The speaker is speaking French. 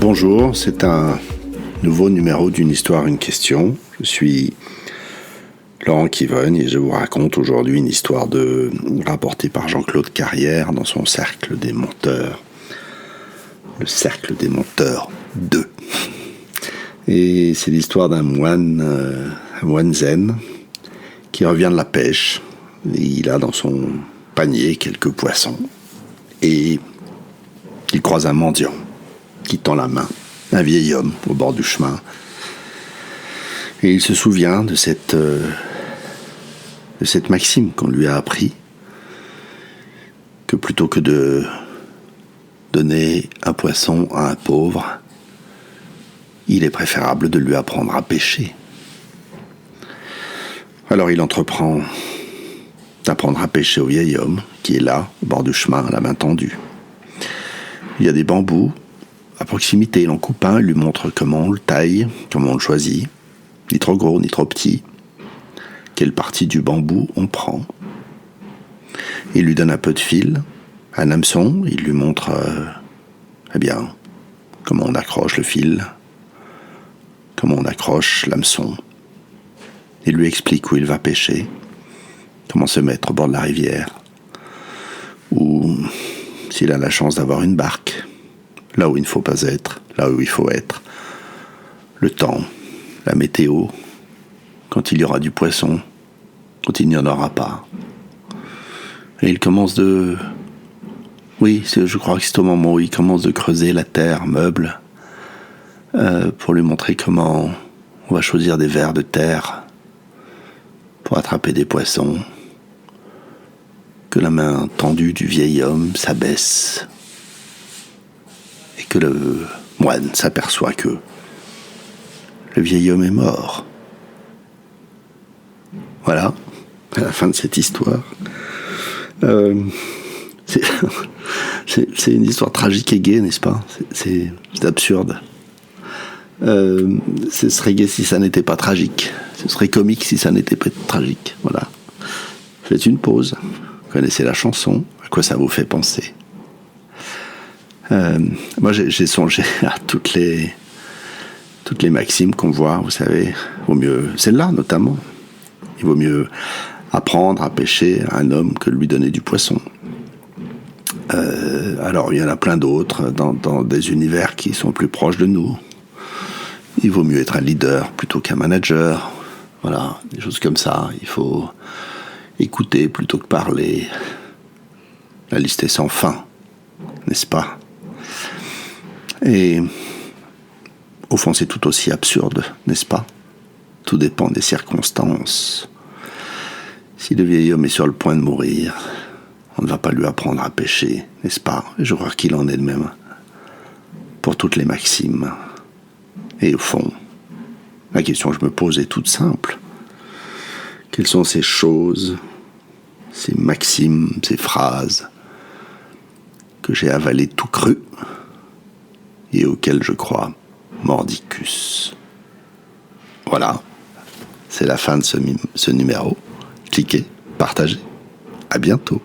Bonjour, c'est un nouveau numéro d'une histoire, une question. Je suis Laurent Kivogne et je vous raconte aujourd'hui une histoire rapportée par Jean-Claude Carrière dans son Cercle des Menteurs. Le Cercle des Menteurs 2. Et c'est l'histoire d'un moine zen qui revient de la pêche. Et il a dans son panier quelques poissons. Et il croise un mendiant qui tend la main, un vieil homme au bord du chemin. Et il se souvient de cette maxime qu'on lui a appris, que plutôt que de donner un poisson à un pauvre, il est préférable de lui apprendre à pêcher. Alors il entreprend d'apprendre à pêcher au vieil homme qui est là, au bord du chemin, à la main tendue. Il y a des bambous à proximité, il en coupe un, il lui montre comment on le taille, comment on le choisit, ni trop gros, ni trop petit, quelle partie du bambou on prend. Il lui donne un peu de fil, un hameçon, il lui montre comment on accroche le fil, comment on accroche l'hameçon. Il lui explique où il va pêcher, comment se mettre au bord de la rivière, ou s'il a la chance d'avoir une barque, là où il ne faut pas être, là où il faut être, le temps, la météo, quand il y aura du poisson, quand il n'y en aura pas. Et il commence je crois que c'est au moment où il commence de creuser la terre meuble pour lui montrer comment on va choisir des vers de terre pour attraper des poissons, que la main tendue du vieil homme s'abaisse et que le moine s'aperçoit que le vieil homme est mort. Voilà, à la fin de cette histoire. C'est une histoire tragique et gaie, n'est-ce pas ? C'est absurde. Ce serait gai si ça n'était pas tragique. Ce serait comique si ça n'était pas tragique. Voilà. Faites une pause. Vous connaissez la chanson. À quoi ça vous fait penser ? Moi, j'ai songé à toutes les maximes qu'on voit, vous savez. Vaut mieux, celle-là notamment. Il vaut mieux apprendre à pêcher à un homme que de lui donner du poisson. Alors, il y en a plein d'autres dans des univers qui sont plus proches de nous. Il vaut mieux être un leader plutôt qu'un manager. Voilà, des choses comme ça. Il faut écouter plutôt que parler. La liste est sans fin, n'est-ce pas ? Et au fond, c'est tout aussi absurde, n'est-ce pas ? Tout dépend des circonstances. Si le vieil homme est sur le point de mourir, on ne va pas lui apprendre à pêcher, n'est-ce pas ? Je crois qu'il en est de même pour toutes les maximes. Et au fond, la question que je me pose est toute simple. Quelles sont ces choses, ces maximes, ces phrases que j'ai avalées tout cru et auxquelles je crois mordicus ? Voilà, c'est la fin de ce numéro. Cliquez, partagez. À bientôt.